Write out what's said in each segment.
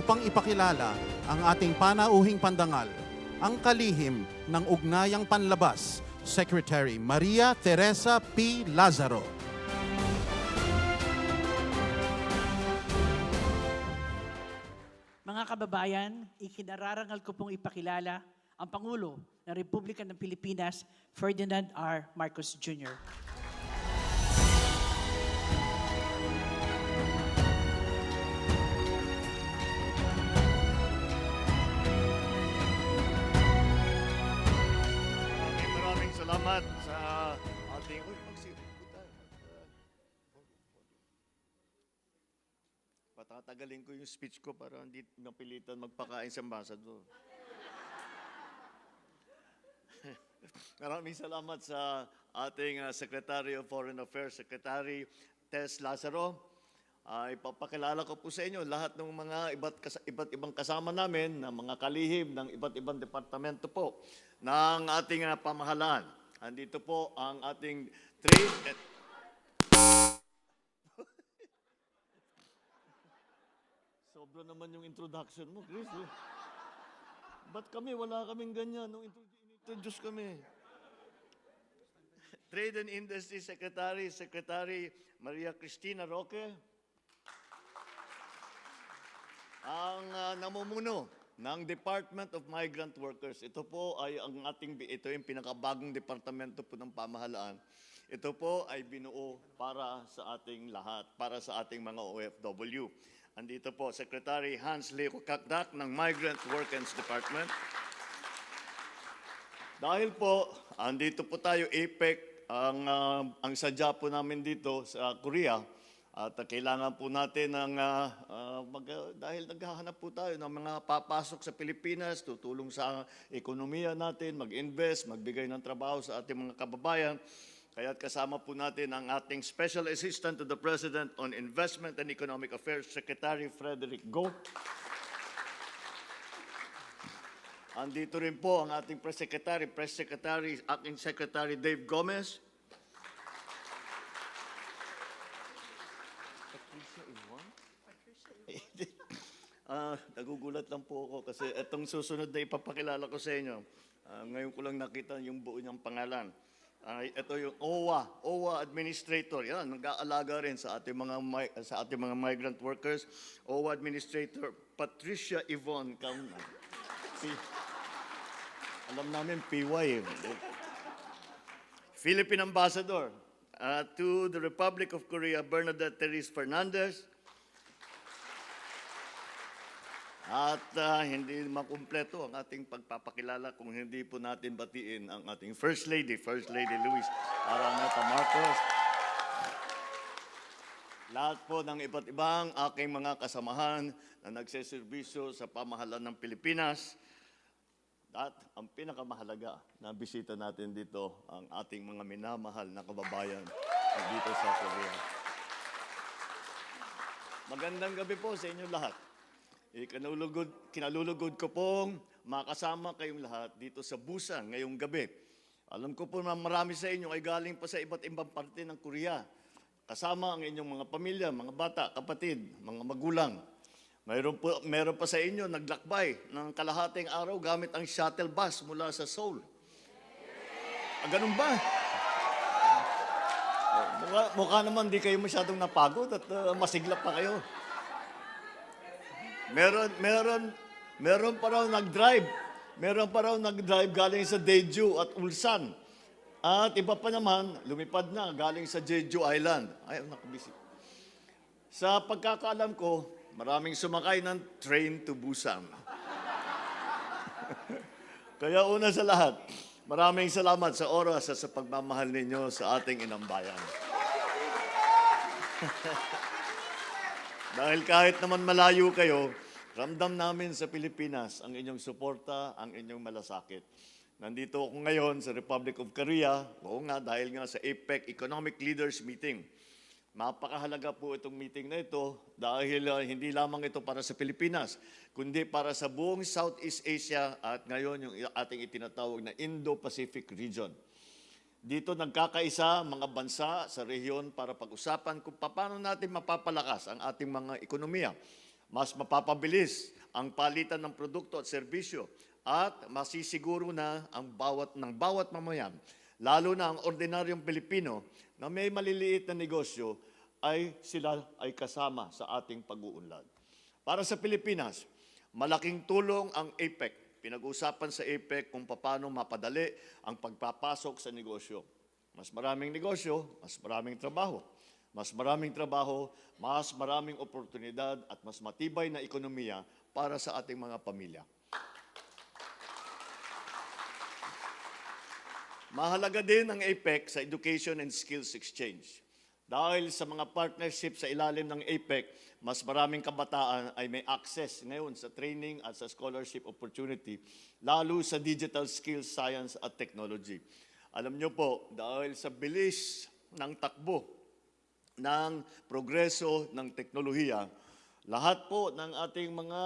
upang ipakilala ang ating panauhing pandangal, ang kalihim ng Ugnayang Panlabas, Secretary Maria Teresa P. Lazaro. Mga kababayan, ikinararangal ko pong ipakilala ang Pangulo ng Republika ng Pilipinas, Ferdinand R. Marcos Jr. Maraming salamat sa ating... Uy, patatagalin ko yung speech ko para hindi napilitan magpakain sa ambassador. Maraming salamat sa ating Secretary of Foreign Affairs, Secretary Tess Lazaro. Ipapakilala ko po sa inyo lahat ng mga iba't ibang kasama namin na mga kalihim ng iba't ibang departamento po ng ating pamahalaan. Andito po ang ating Sobra naman yung introduction mo, Chris. Ba't kami? Wala kaming ganyan nung introduce kami. Trade and Industry Secretary, Secretary Maria Cristina Roque. Ang namumuno ng Department of Migrant Workers. Ito po ay ito yung pinakabagong departamento po ng pamahalaan. Ito po ay binuo para sa ating lahat, para sa ating mga OFW. Andito po, Secretary Hans Leo Kakdak ng Migrant Workers Department. Dahil po, andito po tayo, APEC, ang sadya po namin dito sa Korea. At kailangan po natin dahil naghahanap po tayo ng mga papasok sa Pilipinas, tutulong sa ekonomiya natin, mag-invest, magbigay ng trabaho sa ating mga kababayan. Kaya't kasama po natin ang ating Special Assistant to the President on Investment and Economic Affairs, Secretary Frederick Go. Andito rin po ang ating Press Secretary, Acting Secretary Dave Gomez. Nagugulat lang po ako kasi itong susunod na ipapakilala ko sa inyo. Ngayon ko lang nakita yung buo niyang pangalan. Ito yung OWA Administrator. Yan, nag-aalaga rin sa ating mga migrant workers. OWA Administrator Patricia Yvonne Kaunan. Alam namin PY. Philippine Ambassador to the Republic of Korea, Bernadette Therese Fernandez. At hindi makumpleto ang ating pagpapakilala kung hindi po natin batiin ang ating First Lady Luis Araneta Marcos. Lahat po ng iba't ibang aking mga kasamahan na nagseserbisyo sa pamahalaan ng Pilipinas. At ang pinakamahalaga na bisita natin dito, ang ating mga minamahal na kababayan dito sa Korea. Magandang gabi po sa inyo lahat. Kinalulugod ko pong makasama kayong lahat dito sa Busan ngayong gabi. Alam ko po na marami sa inyo ay galing pa sa iba't ibang parte ng Korea. Kasama ang inyong mga pamilya, mga bata, kapatid, mga magulang. Mayroon pa sa inyo naglakbay ng kalahating araw gamit ang shuttle bus mula sa Seoul. Ganun ba? Mukha naman di kayo masyadong napagod at masigla pa kayo. Meron pa raw nag-drive. Meron pa raw nag-drive galing sa Daejeon at Ulsan. At iba pa naman, lumipad na galing sa Jeju Island. Ay, nakabisi. Sa pagkakaalam ko, maraming sumakay ng train to Busan. Kaya una sa lahat, maraming salamat sa oras at sa pagmamahal ninyo sa ating inambayan. Dahil kahit naman malayo kayo, ramdam namin sa Pilipinas ang inyong suporta, ang inyong malasakit. Nandito ako ngayon sa Republic of Korea, dahil nga sa APEC Economic Leaders Meeting. Mapakahalaga po itong meeting na ito dahil hindi lamang ito para sa Pilipinas, kundi para sa buong Southeast Asia at ngayon yung ating itinatawag na Indo-Pacific region. Dito nagkakaisa mga bansa sa rehiyon para pag-usapan kung paano natin mapapalakas ang ating mga ekonomiya. Mas mapapabilis ang palitan ng produkto at serbisyo at masisiguro na ang bawat mamayan, lalo na ang ordinaryong Pilipino na may maliliit na negosyo, ay sila ay kasama sa ating pag-uunlad. Para sa Pilipinas, malaking tulong ang APEC. Pinag-usapan sa APEC kung paano mapadali ang pagpapasok sa negosyo. Mas maraming negosyo, mas maraming trabaho. Mas maraming trabaho, mas maraming oportunidad at mas matibay na ekonomiya para sa ating mga pamilya. Mahalaga din ang APEC sa Education and Skills Exchange. Dahil sa mga partnership sa ilalim ng APEC, mas maraming kabataan ay may access ngayon sa training at sa scholarship opportunity, lalo sa digital skills, science at technology. Alam niyo po, dahil sa bilis ng takbo ng progreso ng teknolohiya, lahat po ng ating mga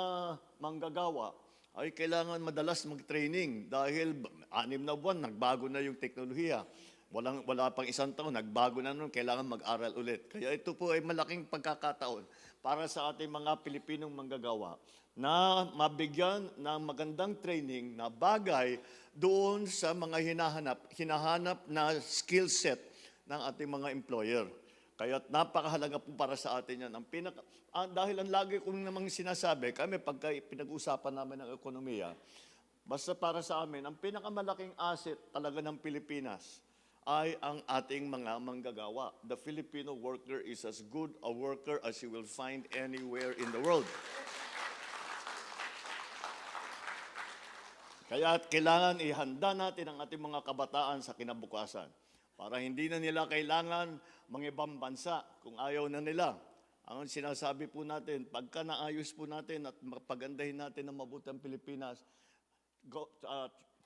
manggagawa ay kailangan madalas mag-training dahil 6 na buwan, nagbago na yung teknolohiya. Wala pang 1 taon, nagbago na nun, kailangan mag-aral ulit. Kaya ito po ay malaking pagkakataon para sa ating mga Pilipinong manggagawa na mabigyan ng magandang training na bagay doon sa mga hinahanap na skill set ng ating mga employer. Kaya napakahalaga po para sa atin yan. Dahil ang lagi kong namang sinasabi, kami pagka pinag-usapan namin ng ekonomiya, basta para sa amin, ang pinakamalaking asset talaga ng Pilipinas ay ang ating mga manggagawa. The Filipino worker is as good a worker as you will find anywhere in the world. Kaya kailangan ihanda natin ang ating mga kabataan sa kinabukasan para hindi na nila kailangan mangibang bansa kung ayaw na nila. Ang sinasabi po natin, pagka naayos po natin at mapagandahin natin ang mabuti ang Pilipinas,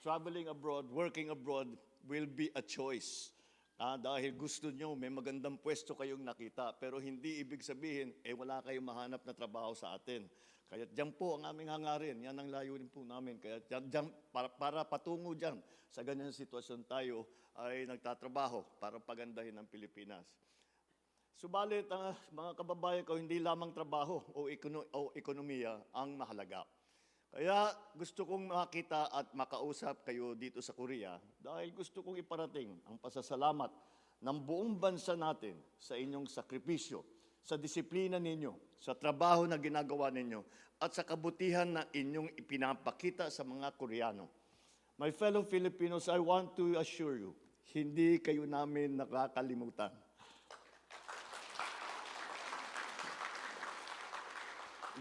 traveling abroad, working abroad will be a choice. Dahil gusto nyo, may magandang pwesto kayong nakita, pero hindi ibig sabihin, wala kayong mahanap na trabaho sa atin. Kaya dyan po ang aming hangarin, yan ang layunin po namin. Kaya dyan, para patungo dyan, sa ganyan sitwasyon tayo ay nagtatrabaho para pagandahin ang Pilipinas. Subalit, mga kababayan ko, hindi lamang trabaho o ekonomiya ang mahalaga. Kaya gusto kong makita at makausap kayo dito sa Korea dahil gusto kong iparating ang pasasalamat ng buong bansa natin sa inyong sakripisyo, sa disiplina ninyo, sa trabaho na ginagawa ninyo, at sa kabutihan na inyong ipinapakita sa mga Koreano. My fellow Filipinos, I want to assure you, hindi kayo namin nakakalimutan.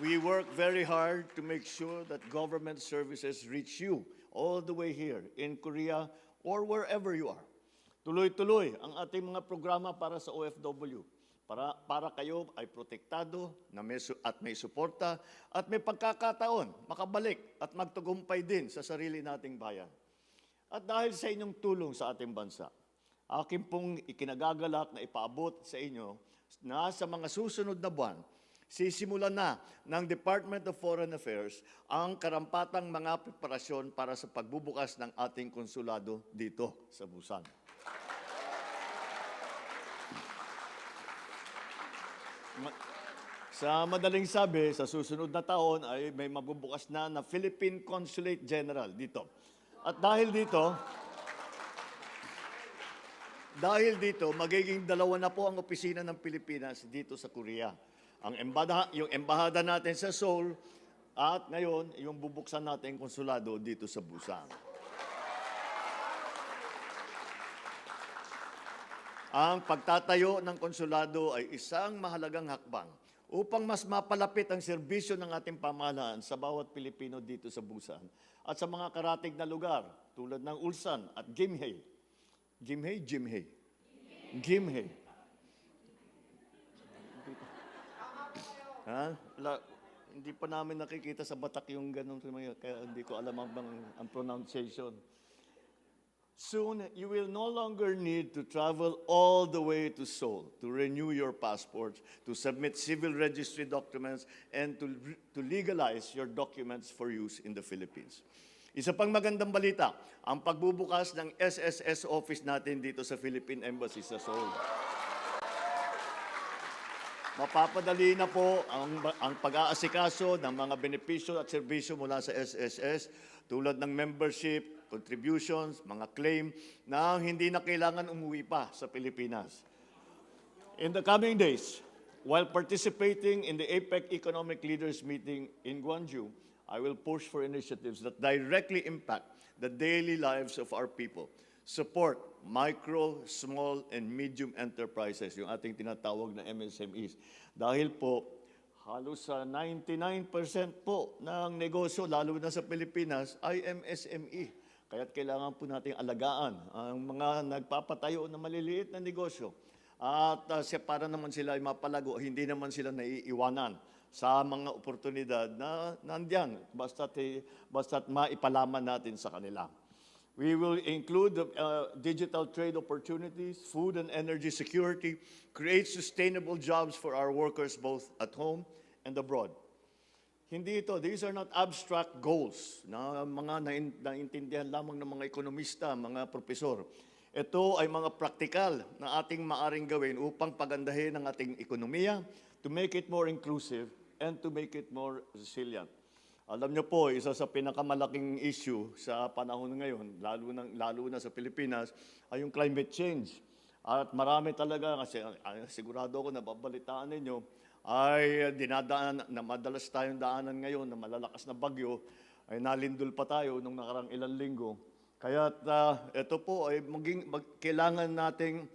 We work very hard to make sure that government services reach you all the way here in Korea or wherever you are. Tuloy-tuloy ang ating mga programa para sa OFW. Para kayo ay protektado at may suporta at may pagkakataon makabalik at magtagumpay din sa sarili nating bayan. At dahil sa inyong tulong sa ating bansa, akin pong ikinagagalak na ipaabot sa inyo na sa mga susunod na buwan, sisimulan na ng Department of Foreign Affairs ang karampatang mga preparasyon para sa pagbubukas ng ating konsulado dito sa Busan. Sa madaling sabi, sa susunod na taon ay may mabubukas na Philippine Consulate General dito. At dahil dito, magiging 2 na po ang opisina ng Pilipinas dito sa Korea. Yung embahada natin sa Seoul at ngayon, yung bubuksan natin konsulado dito sa Busan. Ang pagtatayo ng konsulado ay isang mahalagang hakbang upang mas mapalapit ang serbisyo ng ating pamahalaan sa bawat Pilipino dito sa Busan at sa mga karatig na lugar tulad ng Ulsan at Gimhae. Gimhae. Hindi pa namin nakikita sa Batak yung ganun, kaya hindi ko alam ang pronunciation. Soon, you will no longer need to travel all the way to Seoul to renew your passports, to submit civil registry documents, and to legalize your documents for use in the Philippines. Isa pang magandang balita, ang pagbubukas ng SSS office natin dito sa Philippine Embassy sa Seoul. Mapapadali na po ang pag-aasikaso ng mga benepisyo at serbisyo mula sa SSS tulad ng membership, contributions, mga claim na hindi na kailangan umuwi pa sa Pilipinas. In the coming days, while participating in the APEC Economic Leaders Meeting in Gwangju, I will push for initiatives that directly impact the daily lives of our people. Support micro, small, and medium enterprises, yung ating tinatawag na MSMEs. Dahil po, halos sa 99% po ng negosyo, lalo na sa Pilipinas, ay MSME. Kaya't kailangan po nating alagaan ang mga nagpapatayo na maliliit na negosyo. At para naman sila ay mapalago, hindi naman sila naiiwanan sa mga oportunidad na nandyan, basta't maipalaman natin sa kanila. We will include digital trade opportunities, food and energy security, create sustainable jobs for our workers both at home and abroad. These are not abstract goals na mga naintindihan lamang ng mga ekonomista, mga profesor. Ito ay mga praktikal na ating maaring gawin upang pagandahin ang ating ekonomiya, to make it more inclusive and to make it more resilient. Alam niyo po, isa sa pinakamalaking issue sa panahon ngayon, lalo na sa Pilipinas, ay yung climate change. At marami talaga, kasi sigurado ako nababalitaan ninyo, ay madalas tayong daanan ngayon na malalakas na bagyo, ay nalindol pa tayo nung nakarang ilang linggo. Kaya ito po ay kailangan natin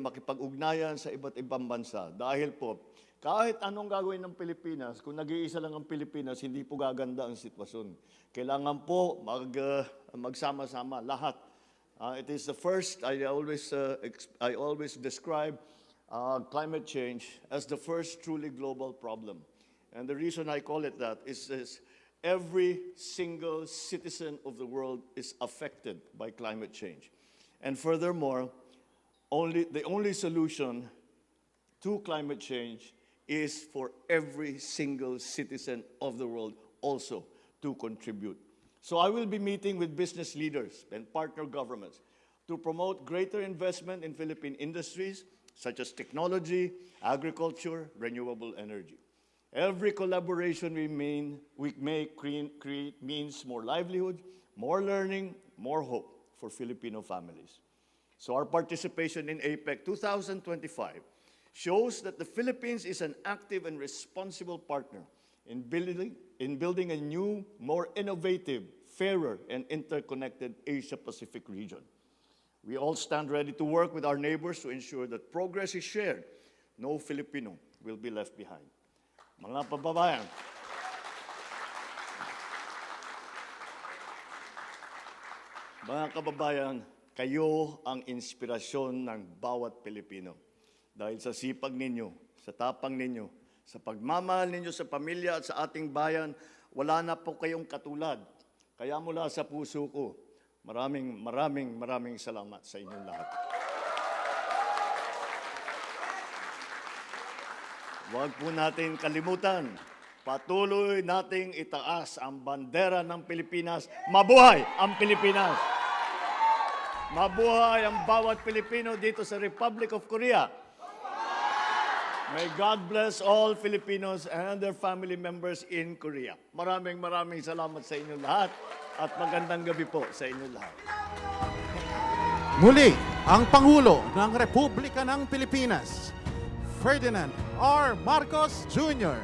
makipag-ugnayan sa iba't ibang bansa. Dahil po, kahit anong gagawin ng Pilipinas, kung nag-iisa lang ang Pilipinas, hindi po gaganda ang sitwasyon. Kailangan po magsama-sama lahat. It is the first, I always describe climate change as the first truly global problem. And the reason I call it that is every single citizen of the world is affected by climate change. And furthermore, the only solution to climate change is for every single citizen of the world also to contribute. So I will be meeting with business leaders and partner governments to promote greater investment in Philippine industries such as technology, agriculture, renewable energy. Every collaboration we make means more livelihood, more learning, more hope for Filipino families. So our participation in APEC 2025 shows that the Philippines is an active and responsible partner in building a new, more innovative, fairer, and interconnected Asia-Pacific region. We all stand ready to work with our neighbors to ensure that progress is shared. No Filipino will be left behind. Mga kababayan, kayo ang inspirasyon ng bawat Pilipino. Dahil sa sipag ninyo, sa tapang ninyo, sa pagmamahal ninyo sa pamilya at sa ating bayan, wala na po kayong katulad. Kaya mula sa puso ko, maraming salamat sa inyong lahat. Huwag po natin kalimutan, patuloy nating itaas ang bandera ng Pilipinas. Mabuhay ang Pilipinas! Mabuhay ang bawat Pilipino dito sa Republic of Korea! May God bless all Filipinos and their family members in Korea. Maraming salamat sa inyo lahat at magandang gabi po sa inyo lahat. Muli, ang Pangulo ng Republika ng Pilipinas, Ferdinand R. Marcos Jr.